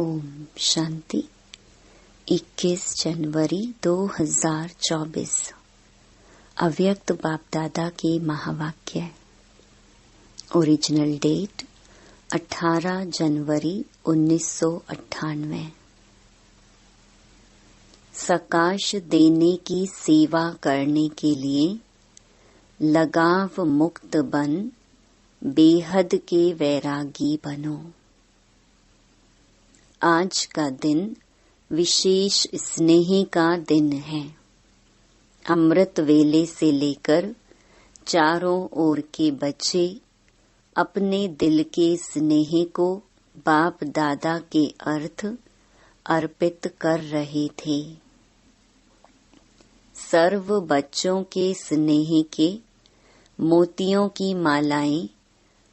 ओम शांति। 21 जनवरी 2024 अव्यक्त बाप दादा के महावाक्य। ओरिजिनल डेट 18 जनवरी 1998। सकाश देने की सेवा करने के लिए लगाव मुक्त बन बेहद के वैरागी बनो। आज का दिन विशेष स्नेह का दिन है। अमृत वेले से लेकर चारों ओर के बच्चे अपने दिल के स्नेह को बाप दादा के अर्थ अर्पित कर रहे थे। सर्व बच्चों के स्नेह के मोतियों की मालाएं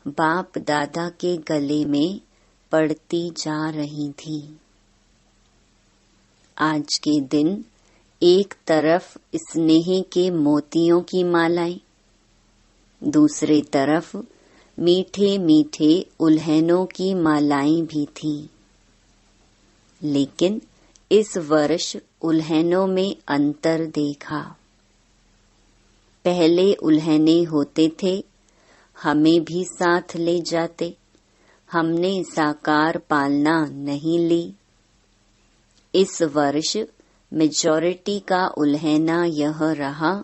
बाप दादा के गले में पड़ती जा रही थी। आज के दिन एक तरफ स्नेह के मोतियों की मालाएं, दूसरी तरफ मीठे मीठे उल्हनों की मालाएं भी थी। लेकिन इस वर्ष उल्हनों में अंतर देखा। पहले उल्हने होते थे, हमें भी साथ ले जाते, हमने साकार पालना नहीं ली। इस वर्ष मेजॉरिटी का उल्हना यह रहा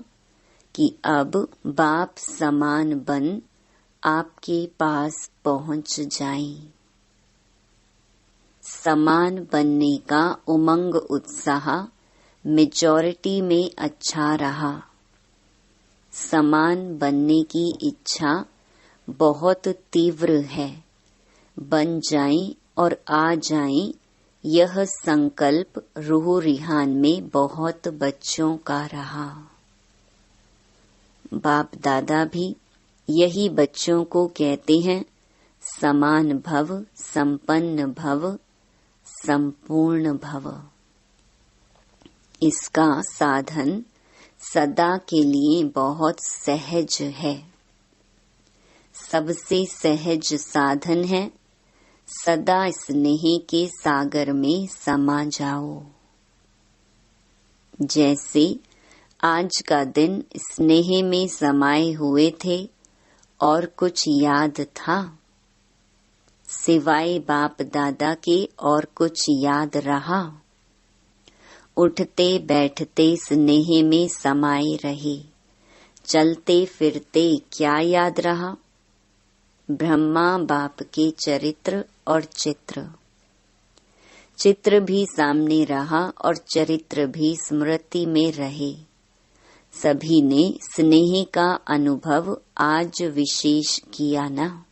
कि अब बाप समान बन आपके पास पहुंच जाएं। समान बनने का उमंग उत्साह मेजॉरिटी में अच्छा रहा। समान बनने की इच्छा बहुत तीव्र है। बन जाएं और आ जाएं, यह संकल्प रूह रिहान में बहुत बच्चों का रहा। बाप दादा भी यही बच्चों को कहते हैं, समान भव, संपन्न भव, संपूर्ण भव। इसका साधन सदा के लिए बहुत सहज है। सबसे सहज साधन है सदा स्नेह के सागर में समा जाओ। जैसे आज का दिन स्नेह में समाये हुए थे और कुछ याद था, सिवाय बाप दादा के और कुछ याद रहा। उठते बैठते स्नेह में समाये रहे, चलते फिरते क्या याद रहा? ब्रह्मा बाप के चरित्र और चित्र भी सामने रहा और चरित्र भी स्मृति में रहे। सभी ने स्नेह का अनुभव आज विशेष किया ना।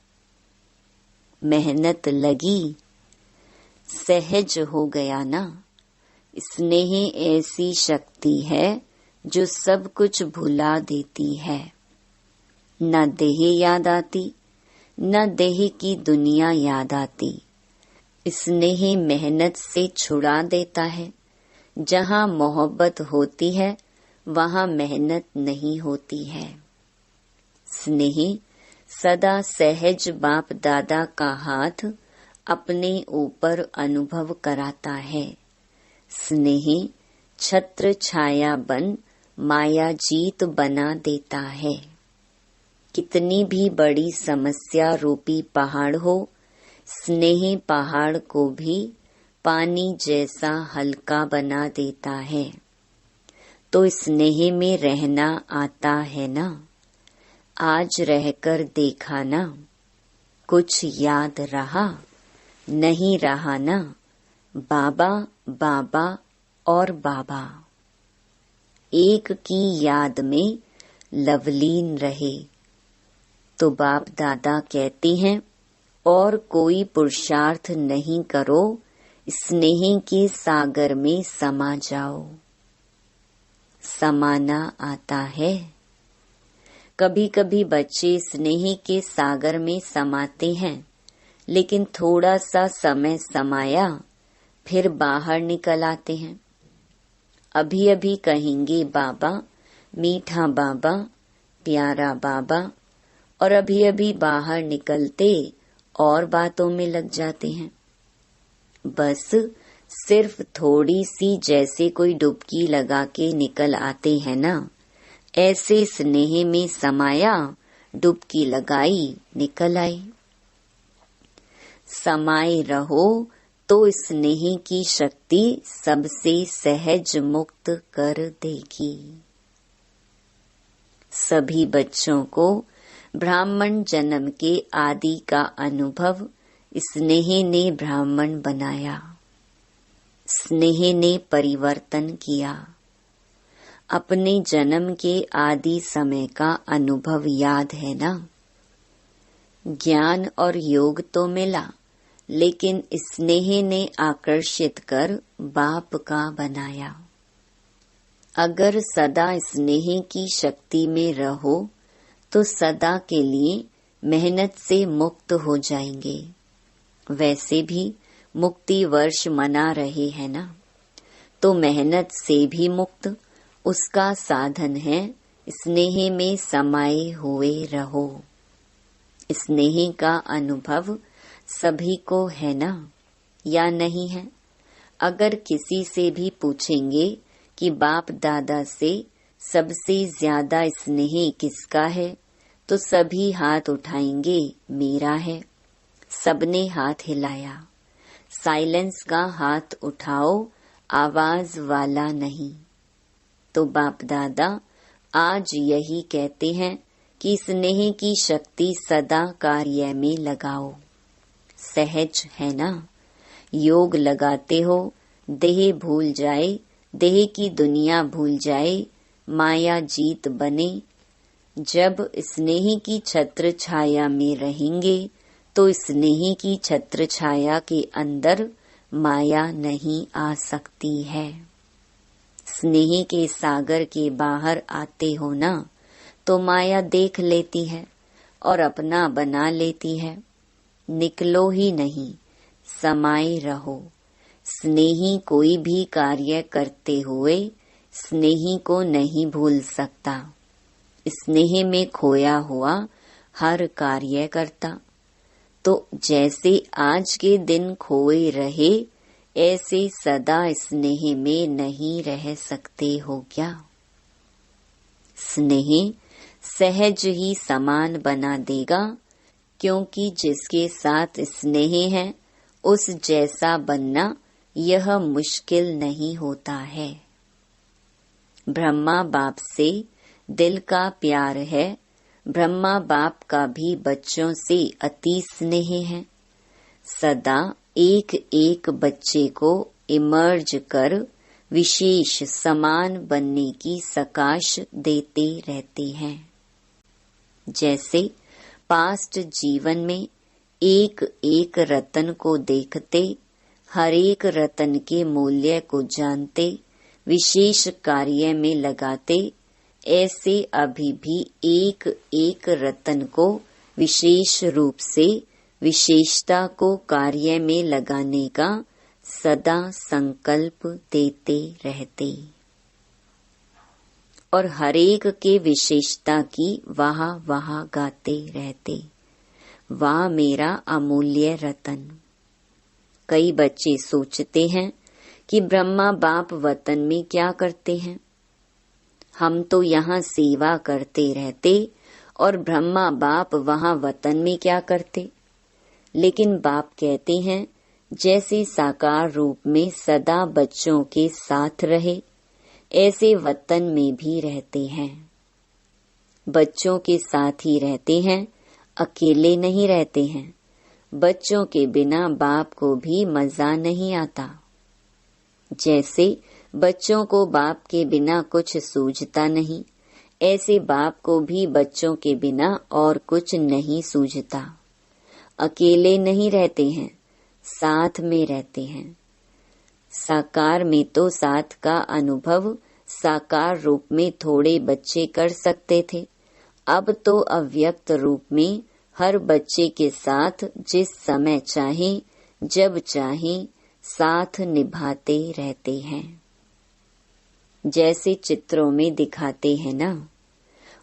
मेहनत लगी, सहज हो गया ना। स्नेह ऐसी शक्ति है जो सब कुछ भुला देती है। न देह याद आती, न देह की दुनिया याद आती। स्नेह मेहनत से छुड़ा देता है। जहाँ मोहब्बत होती है वहाँ मेहनत नहीं होती है। स्नेह सदा सहज बाप दादा का हाथ अपने ऊपर अनुभव कराता है। स्नेह छत्र छाया बन माया जीत बना देता है। कितनी भी बड़ी समस्या रूपी पहाड़ हो, स्नेह पहाड़ को भी पानी जैसा हल्का बना देता है। तो स्नेह में रहना आता है ना। आज रहकर देखा ना, कुछ याद रहा? नहीं रहा ना। बाबा बाबा और बाबा एक की याद में लवलीन रहे। तो बाप दादा कहते हैं, और कोई पुरुषार्थ नहीं करो, स्नेह के सागर में समा जाओ। समाना आता है। कभी कभी बच्चे स्नेह के सागर में समाते हैं, लेकिन थोड़ा सा समय समाया फिर बाहर निकल आते हैं। अभी अभी कहेंगे बाबा, मीठा बाबा, प्यारा बाबा, और अभी अभी बाहर निकलते और बातों में लग जाते हैं। बस सिर्फ थोड़ी सी जैसे कोई डुबकी लगा के निकल आते हैं ना, ऐसे स्नेह में समाया, डुबकी लगाई, निकल आई। समाये रहो तो स्नेह की शक्ति सबसे सहज मुक्त कर देगी। सभी बच्चों को ब्राह्मण जन्म के आदि का अनुभव स्नेह ने ब्राह्मण बनाया, स्नेह ने परिवर्तन किया। अपने जन्म के आदि समय का अनुभव याद है ना? ज्ञान और योग तो मिला, लेकिन स्नेह ने आकर्षित कर बाप का बनाया। अगर सदा स्नेह की शक्ति में रहो तो सदा के लिए मेहनत से मुक्त हो जाएंगे। वैसे भी मुक्ति वर्ष मना रहे हैं ना, तो मेहनत से भी मुक्त उसका साधन है स्नेह में समाये हुए रहो। स्नेह का अनुभव सभी को है ना, या नहीं है? अगर किसी से भी पूछेंगे कि बाप दादा से सबसे ज्यादा स्नेह किसका है, तो सभी हाथ उठाएंगे, मेरा है। सबने हाथ हिलाया। साइलेंस का हाथ उठाओ, आवाज वाला नहीं। तो बाप दादा आज यही कहते हैं कि स्नेह की शक्ति सदा कार्य में लगाओ। सहज है ना? योग लगाते हो, देह भूल जाए, देह की दुनिया भूल जाए, माया जीत बने। जब स्नेह की छत्र छाया में रहेंगे तो स्नेह की छत्र छाया के अंदर माया नहीं आ सकती है। स्नेह के सागर के बाहर आते हो ना, तो माया देख लेती है और अपना बना लेती है। निकलो ही नहीं, समाये रहो। स्नेही कोई भी कार्य करते हुए स्नेही को नहीं भूल सकता। स्नेह में खोया हुआ हर कार्य करता। तो जैसे आज के दिन खोए रहे, ऐसे सदा स्नेह में नहीं रह सकते हो क्या? स्नेह सहज ही समान बना देगा, क्योंकि जिसके साथ स्नेह है उस जैसा बनना यह मुश्किल नहीं होता है। ब्रह्मा बाप से दिल का प्यार है। ब्रह्मा बाप का भी बच्चों से अति स्नेह है। सदा एक एक बच्चे को इमर्ज कर विशेष समान बनने की सकाश देते रहते हैं। जैसे पास्ट जीवन में एक एक रतन को देखते, हर एक रतन के मूल्य को जानते, विशेष कार्य में लगाते, ऐसे अभी भी एक एक रतन को विशेष रूप से विशेषता को कार्य में लगाने का सदा संकल्प देते रहते और हरेक के विशेषता की वाह वाह गाते रहते। वाह मेरा अमूल्य रतन। कई बच्चे सोचते हैं कि ब्रह्मा बाप वतन में क्या करते हैं, हम तो यहाँ सेवा करते रहते और ब्रह्मा बाप वहाँ वतन में क्या करते। लेकिन बाप कहते हैं जैसे साकार रूप में सदा बच्चों के साथ रहे, ऐसे वतन में भी रहते हैं। बच्चों के साथ ही रहते हैं, अकेले नहीं रहते हैं। बच्चों के बिना बाप को भी मजा नहीं आता। जैसे बच्चों को बाप के बिना कुछ सूझता नहीं, ऐसे बाप को भी बच्चों के बिना और कुछ नहीं सूझता। अकेले नहीं रहते हैं, साथ में रहते हैं। साकार में तो साथ का अनुभव साकार रूप में थोड़े बच्चे कर सकते थे। अब तो अव्यक्त रूप में हर बच्चे के साथ जिस समय चाहे जब चाहे साथ निभाते रहते हैं। जैसे चित्रों में दिखाते हैं ना,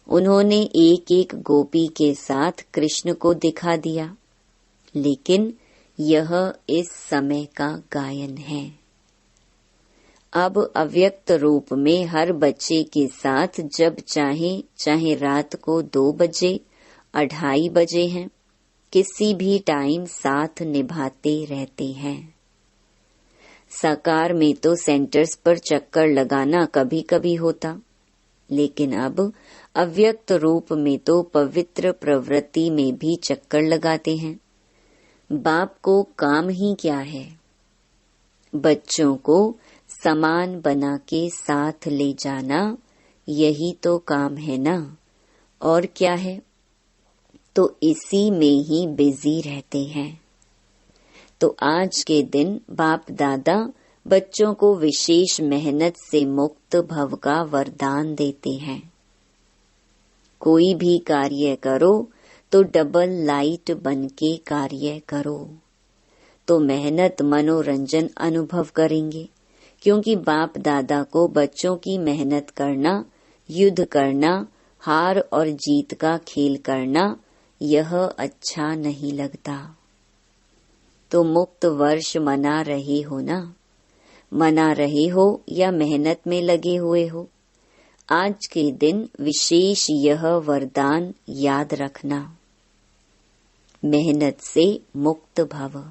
उन्होंने एक एक गोपी के साथ कृष्ण को दिखा दिया, लेकिन यह इस समय का गायन है। अब अव्यक्त रूप में हर बच्चे के साथ जब चाहे रात को 2 बजे 2:30 बजे हैं, किसी भी टाइम साथ निभाते रहते हैं। साकार में तो सेंटर्स पर चक्कर लगाना कभी कभी होता, लेकिन अब अव्यक्त रूप में तो पवित्र प्रवृत्ति में भी चक्कर लगाते हैं। बाप को काम ही क्या है? बच्चों को समान बना के साथ ले जाना, यही तो काम है ना, और क्या है? तो इसी में ही बिजी रहते हैं। तो आज के दिन बाप दादा बच्चों को विशेष मेहनत से मुक्त भव का वरदान देते हैं। कोई भी कार्य करो तो डबल लाइट बन के कार्य करो, तो मेहनत मनोरंजन अनुभव करेंगे, क्योंकि बाप दादा को बच्चों की मेहनत करना, युद्ध करना, हार और जीत का खेल करना, यह अच्छा नहीं लगता। तो मुक्त वर्ष मना रहे हो ना, मना रहे हो या मेहनत में लगे हुए हो, आज के दिन विशेष यह वरदान याद रखना, मेहनत से मुक्त भव।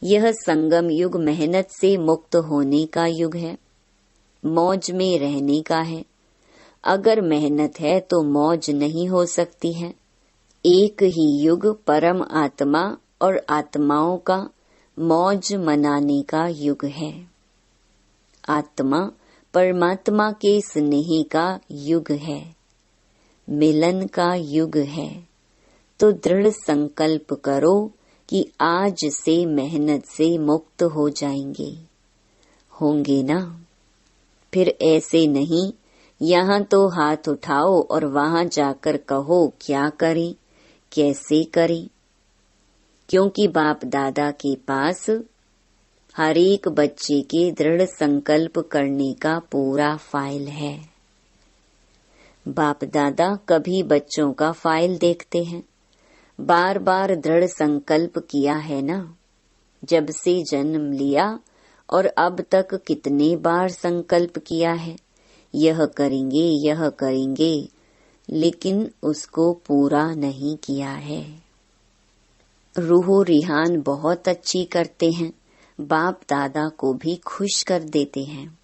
यह संगम युग मेहनत से मुक्त होने का युग है, मौज में रहने का है। अगर मेहनत है तो मौज नहीं हो सकती है। एक ही युग परम आत्मा और आत्माओं का मौज मनाने का युग है। आत्मा परमात्मा के स्नेह का युग है, मिलन का युग है। तो दृढ़ संकल्प करो कि आज से मेहनत से मुक्त हो जाएंगे, होंगे ना? फिर ऐसे नहीं यहाँ तो हाथ उठाओ और वहाँ जाकर कहो क्या करें, कैसे करें, क्योंकि बाप दादा के पास हर एक बच्चे के दृढ़ संकल्प करने का पूरा फाइल है। बाप दादा कभी बच्चों का फाइल देखते हैं, बार बार दृढ़ संकल्प किया है ना, जब से जन्म लिया और अब तक कितने बार संकल्प किया है, यह करेंगे यह करेंगे, लेकिन उसको पूरा नहीं किया है। रूहो रिहान बहुत अच्छी करते हैं, बाप दादा को भी खुश कर देते हैं।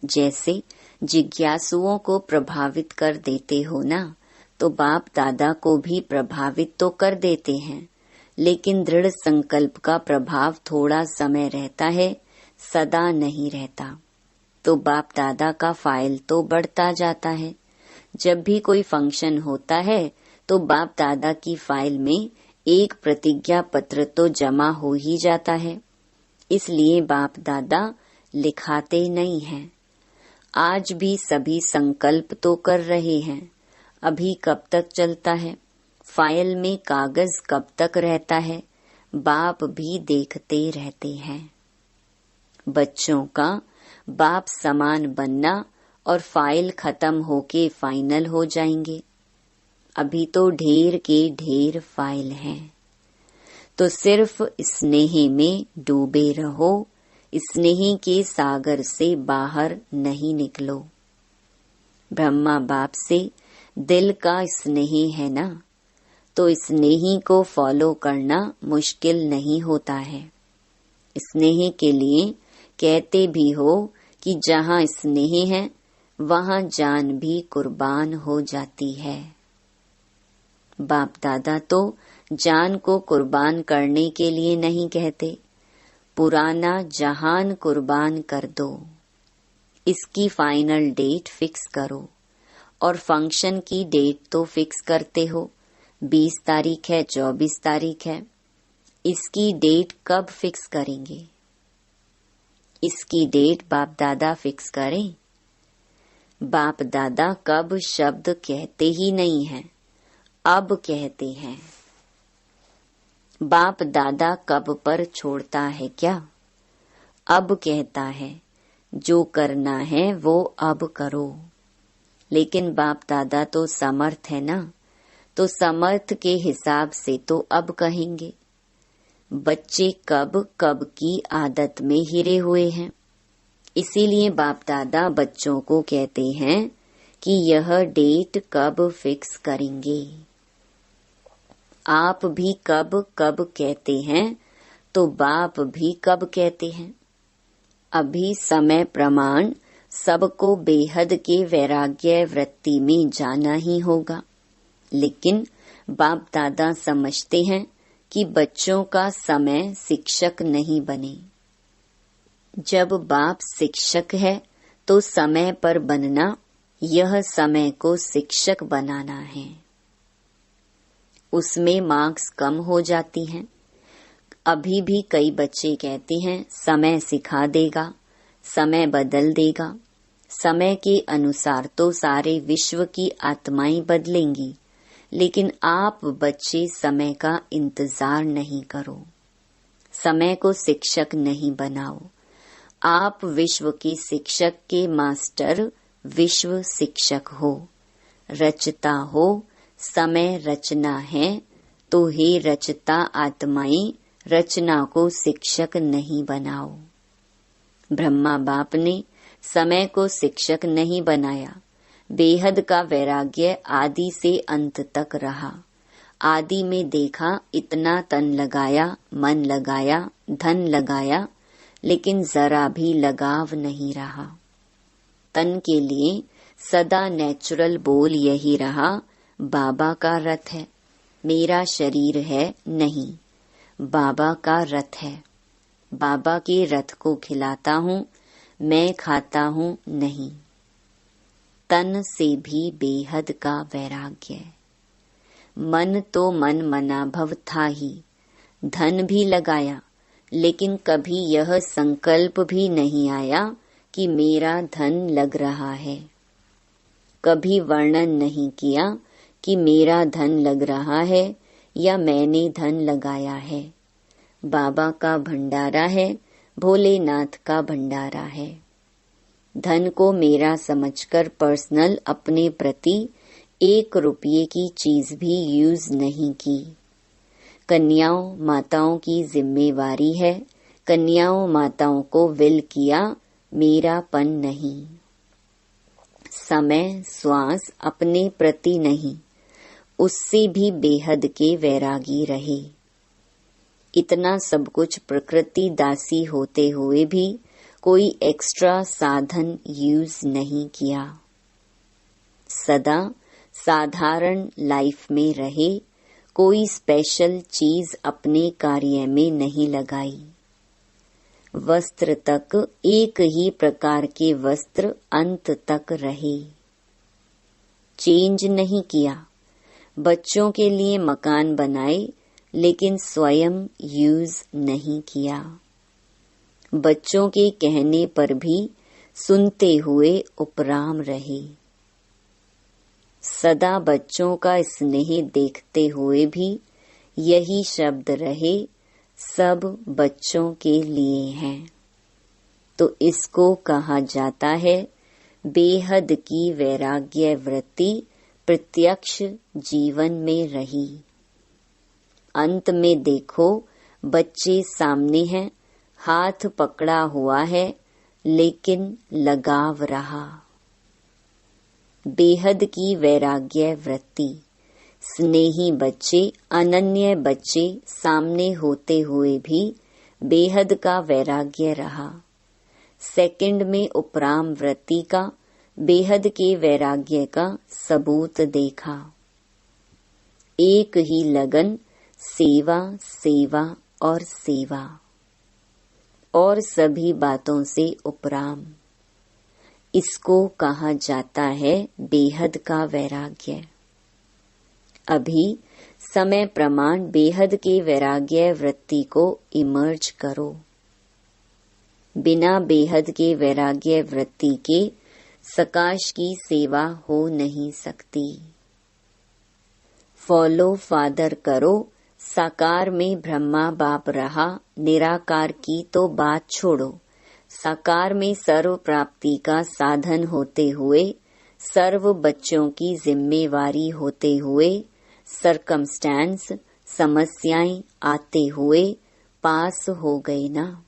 जैसे जिज्ञासुओं को प्रभावित कर देते हो ना, तो बाप दादा को भी प्रभावित तो कर देते हैं, लेकिन दृढ़ संकल्प का प्रभाव थोड़ा समय रहता है, सदा नहीं रहता। तो बाप दादा का फाइल तो बढ़ता जाता है। जब भी कोई फंक्शन होता है तो बाप दादा की फाइल में एक प्रतिज्ञा पत्र तो जमा हो ही जाता है, इसलिए बाप दादा लिखाते नहीं हैं। आज भी सभी संकल्प तो कर रहे हैं, अभी कब तक चलता है, फाइल में कागज कब तक रहता है, बाप भी देखते रहते हैं। बच्चों का बाप समान बनना और फाइल खत्म होके फाइनल हो जाएंगे। अभी तो ढेर के ढेर फाइल हैं, तो सिर्फ स्नेह में डूबे रहो, स्नेह के सागर से बाहर नहीं निकलो। ब्रह्मा बाप से दिल का स्नेह है ना, तो स्नेही को फॉलो करना मुश्किल नहीं होता है। स्नेह के लिए कहते भी हो कि जहाँ स्नेह है वहाँ जान भी कुर्बान हो जाती है। बाप दादा तो जान को कुर्बान करने के लिए नहीं कहते, पुराना जहान कुर्बान कर दो। इसकी फाइनल डेट फिक्स करो, और फंक्शन की डेट तो फिक्स करते हो, 20 तारीख है 24 तारीख है, इसकी डेट कब फिक्स करेंगे? इसकी डेट बाप दादा फिक्स करें। बाप दादा कब शब्द कहते ही नहीं हैं, अब कहते हैं। बाप दादा कब पर छोड़ता है क्या? अब कहता है, जो करना है वो अब करो। लेकिन बाप दादा तो समर्थ है ना, तो समर्थ के हिसाब से तो अब कहेंगे। बच्चे कब कब की आदत में हिरे हुए हैं। इसीलिए बाप दादा बच्चों को कहते हैं कि यह डेट कब फिक्स करेंगे। आप भी कब कब कहते हैं तो बाप भी कब कहते हैं। अभी समय प्रमाण सबको बेहद के वैराग्य वृत्ति में जाना ही होगा, लेकिन बाप दादा समझते हैं कि बच्चों का समय शिक्षक नहीं बने। जब बाप शिक्षक है तो समय पर बनना, यह समय को शिक्षक बनाना है। उसमें मार्क्स कम हो जाती हैं। अभी भी कई बच्चे कहते हैं समय सिखा देगा, समय बदल देगा। समय के अनुसार तो सारे विश्व की आत्माएं बदलेंगी, लेकिन आप बच्चे समय का इंतजार नहीं करो, समय को शिक्षक नहीं बनाओ। आप विश्व के शिक्षक के मास्टर विश्व शिक्षक हो, रचता हो। समय रचना है तो हे रचता आत्माएं रचना को शिक्षक नहीं बनाओ। ब्रह्मा बाप ने समय को शिक्षक नहीं बनाया। बेहद का वैराग्य आदि से अंत तक रहा। आदि में देखा इतना तन लगाया, मन लगाया, धन लगाया, लेकिन जरा भी लगाव नहीं रहा। तन के लिए सदा नेचुरल बोल यही रहा, बाबा का रथ है, मेरा शरीर है नहीं, बाबा का रथ है। बाबा के रथ को खिलाता हूँ, मैं खाता हूँ नहीं। तन से भी बेहद का वैराग्य। मन तो मन मना भव था ही, धन भी लगाया, लेकिन कभी यह संकल्प भी नहीं आया कि मेरा धन लग रहा है। कभी वर्णन नहीं किया कि मेरा धन लग रहा है या मैंने धन लगाया है। बाबा का भंडारा है, भोलेनाथ का भंडारा है। धन को मेरा समझकर पर्सनल अपने प्रति 1 रुपये की चीज भी यूज नहीं की। कन्याओं माताओं की जिम्मेवारी है, कन्याओं माताओं को विल किया, मेरापन नहीं। समय श्वास अपने प्रति नहीं, उससे भी बेहद के वैरागी रहे। इतना सब कुछ प्रकृति दासी होते हुए भी कोई एक्स्ट्रा साधन यूज नहीं किया। सदा साधारण लाइफ में रहे, कोई स्पेशल चीज अपने कार्य में नहीं लगाई। वस्त्र तक एक ही प्रकार के वस्त्र अंत तक रहे, चेंज नहीं किया। बच्चों के लिए मकान बनाए, लेकिन स्वयं यूज नहीं किया। बच्चों के कहने पर भी सुनते हुए उपराम रहे। सदा बच्चों का स्नेह देखते हुए भी यही शब्द रहे, सब बच्चों के लिए हैं। तो इसको कहा जाता है बेहद की वैराग्य वृत्ति प्रत्यक्ष जीवन में रही। अंत में देखो, बच्चे सामने हैं, हाथ पकड़ा हुआ है, लेकिन लगाव रहा। बेहद की वैराग्य वृत्ति। स्नेही बच्चे, अनन्य बच्चे सामने होते हुए भी बेहद का वैराग्य रहा। सेकंड में उपराम वृत्ति का, बेहद के वैराग्य का सबूत देखा। एक ही लगन, सेवा सेवा और सेवा, और सभी बातों से उपराम। इसको कहा जाता है बेहद का वैराग्य। अभी समय प्रमाण बेहद के वैराग्य वृत्ति को इमर्ज करो। बिना बेहद के वैराग्य वृत्ति के सकाश की सेवा हो नहीं सकती। फॉलो फादर करो। साकार में ब्रह्मा बाप रहा, निराकार की तो बात छोड़ो। साकार में सर्व प्राप्ति का साधन होते हुए, सर्व बच्चों की जिम्मेवारी होते हुए, सरकमस्टेंस समस्याएं आते हुए, पास हो गए ना।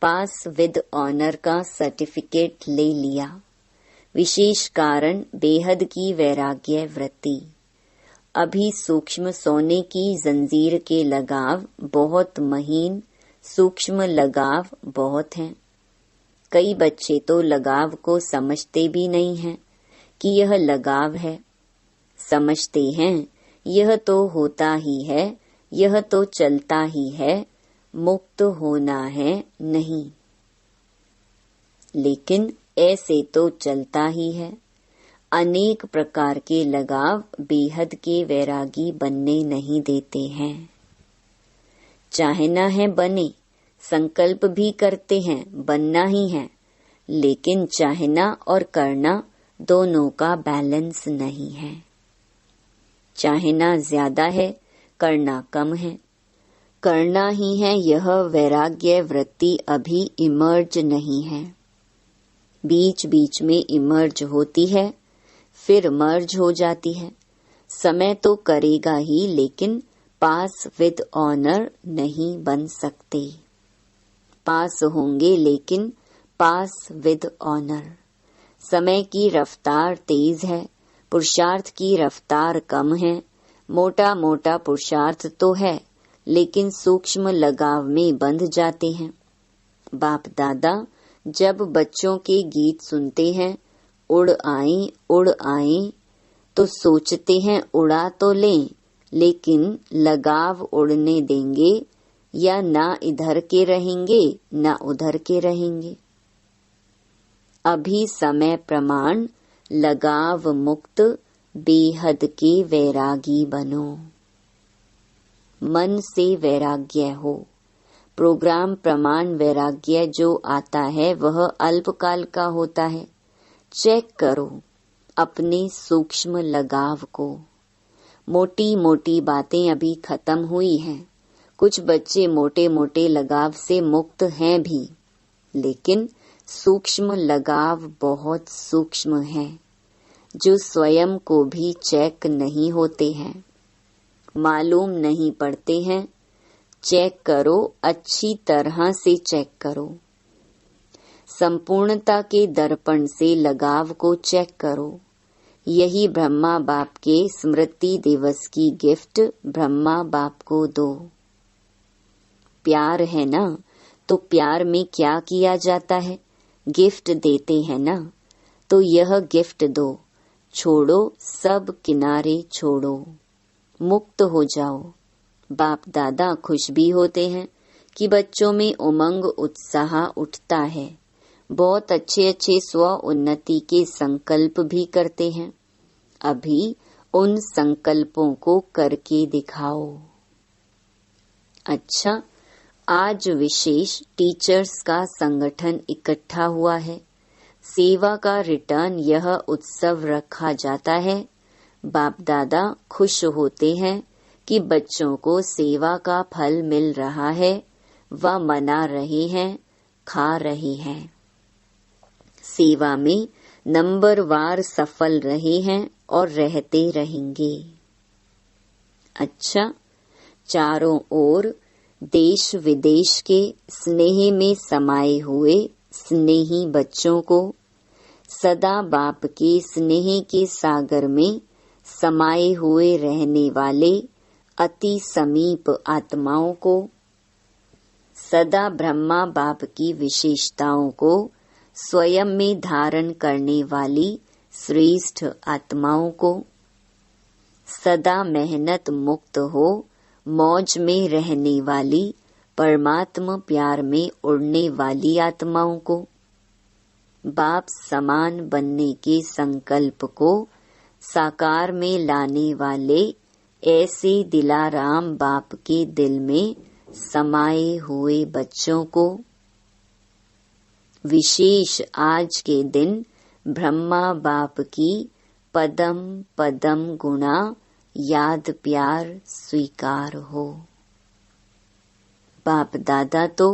पास विद ऑनर का सर्टिफिकेट ले लिया। विशेष कारण बेहद की वैराग्य वृत्ति। अभी सूक्ष्म सोने की जंजीर के लगाव बहुत महीन, सूक्ष्म लगाव बहुत हैं। कई बच्चे तो लगाव को समझते भी नहीं हैं कि यह लगाव है। समझते हैं यह तो होता ही है, यह तो चलता ही है, मुक्त होना है नहीं। लेकिन ऐसे तो चलता ही है। अनेक प्रकार के लगाव बेहद के वैरागी बनने नहीं देते हैं। चाहना है बने, संकल्प भी करते हैं बनना ही है, लेकिन चाहना और करना दोनों का बैलेंस नहीं है। चाहना ज्यादा है, करना कम है। करना ही है, यह वैराग्य वृत्ति अभी इमर्ज नहीं है। बीच बीच में इमर्ज होती है, फिर मर्ज हो जाती है। समय तो करेगा ही, लेकिन पास विद ऑनर नहीं बन सकते। पास होंगे लेकिन पास विद ऑनर। समय की रफ्तार तेज है, पुरुषार्थ की रफ्तार कम है। मोटा मोटा पुरुषार्थ तो है, लेकिन सूक्ष्म लगाव में बंध जाते हैं। बाप दादा जब बच्चों के गीत सुनते हैं, उड़ आए, तो सोचते हैं उड़ा तो लें, लेकिन लगाव उड़ने देंगे या ना इधर के रहेंगे ना उधर के रहेंगे। अभी समय प्रमाण लगाव मुक्त बेहद के वैरागी बनो। मन से वैराग्य हो। प्रोग्राम प्रमाण वैराग्य जो आता है वह अल्पकाल का होता है। चेक करो अपने सूक्ष्म लगाव को। मोटी मोटी बातें अभी खत्म हुई हैं। कुछ बच्चे मोटे मोटे लगाव से मुक्त हैं भी, लेकिन सूक्ष्म लगाव बहुत सूक्ष्म है, जो स्वयं को भी चेक नहीं होते हैं, मालूम नहीं पड़ते हैं। चेक करो, अच्छी तरह से चेक करो। संपूर्णता के दर्पण से लगाव को चेक करो। यही ब्रह्मा बाप के स्मृति दिवस की गिफ्ट ब्रह्मा बाप को दो। प्यार है ना, तो प्यार में क्या किया जाता है? गिफ्ट देते हैं ना, तो यह गिफ्ट दो। छोड़ो, सब किनारे छोड़ो, मुक्त हो जाओ। बाप दादा खुश भी होते हैं कि बच्चों में उमंग उत्साह उठता है। बहुत अच्छे अच्छे स्व उन्नति के संकल्प भी करते हैं। अभी उन संकल्पों को करके दिखाओ। अच्छा, आज विशेष टीचर्स का संगठन इकट्ठा हुआ है। सेवा का रिटर्न यह उत्सव रखा जाता है। बाप दादा खुश होते हैं कि बच्चों को सेवा का फल मिल रहा है, वह मना रहे हैं, खा रहे हैं। सेवा में नंबरवार सफल रहे हैं और रहते रहेंगे। अच्छा, चारों ओर देश विदेश के स्नेह में समाये हुए स्नेही बच्चों को, सदा बाप के स्नेह के सागर में समाये हुए रहने वाले अति समीप आत्माओं को, सदा ब्रह्मा बाप की विशेषताओं को स्वयं में धारण करने वाली श्रेष्ठ आत्माओं को, सदा मेहनत मुक्त हो मौज में रहने वाली परमात्मा प्यार में उड़ने वाली आत्माओं को, बाप समान बनने के संकल्प को साकार में लाने वाले ऐसे दिलाराम बाप के दिल में समाये हुए बच्चों को, विशेष आज के दिन ब्रह्मा बाप की पदम पदम गुणा याद प्यार स्वीकार हो। बाप दादा तो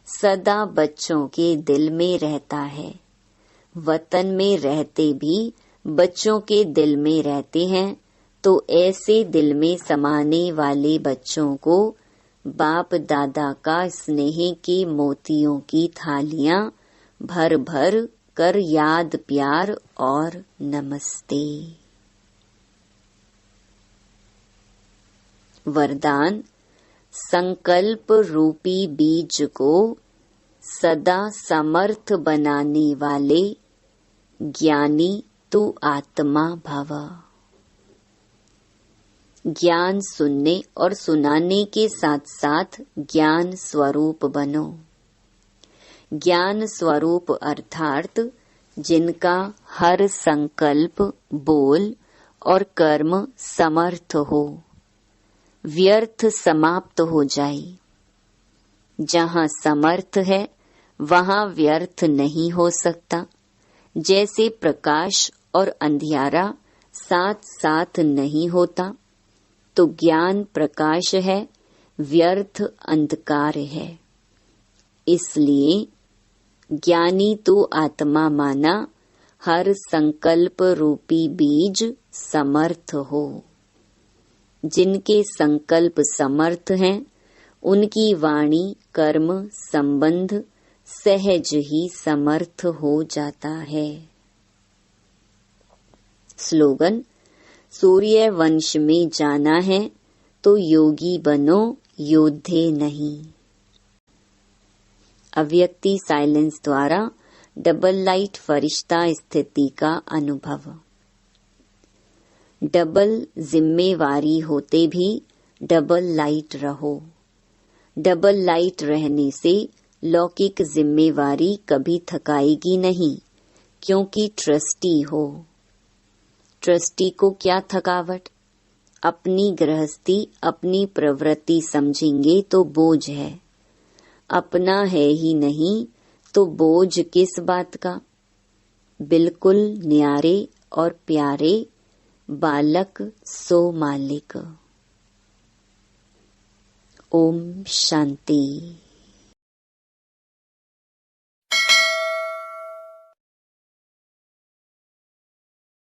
सदा बच्चों के दिल में रहता है। वतन में रहते भी बच्चों के दिल में रहते हैं, तो ऐसे दिल में समाने वाले बच्चों को बाप दादा का स्नेह के मोतियों की थालियां भर भर कर याद प्यार और नमस्ते। वरदान, संकल्प रूपी बीज को सदा समर्थ बनाने वाले ज्ञानी तू आत्मा भव। ज्ञान सुनने और सुनाने के साथ साथ ज्ञान स्वरूप बनो। ज्ञान स्वरूप अर्थात जिनका हर संकल्प, बोल और कर्म समर्थ हो, व्यर्थ समाप्त हो जाए। जहाँ समर्थ है वहाँ व्यर्थ नहीं हो सकता। जैसे प्रकाश और अंधियारा साथ साथ नहीं होता, तो ज्ञान प्रकाश है, व्यर्थ अंधकार है। इसलिए ज्ञानी तो आत्मा माना हर संकल्प रूपी बीज समर्थ हो। जिनके संकल्प समर्थ हैं, उनकी वाणी कर्म संबंध सहज ही समर्थ हो जाता है। स्लोगन, सूर्य वंश में जाना है तो योगी बनो, योद्धे नहीं। अव्यक्ति साइलेंस द्वारा डबल लाइट फरिश्ता स्थिति का अनुभव। डबल जिम्मेवारी होते भी डबल लाइट रहो। डबल लाइट रहने से लौकिक जिम्मेवारी कभी थकाएगी नहीं, क्योंकि ट्रस्टी हो। ट्रस्टी को क्या थकावट? अपनी गृहस्थी, अपनी प्रवृत्ति समझेंगे तो बोझ है। अपना है ही नहीं तो बोझ किस बात का? बिल्कुल न्यारे और प्यारे, बालक सो मालिक। ओम शांति।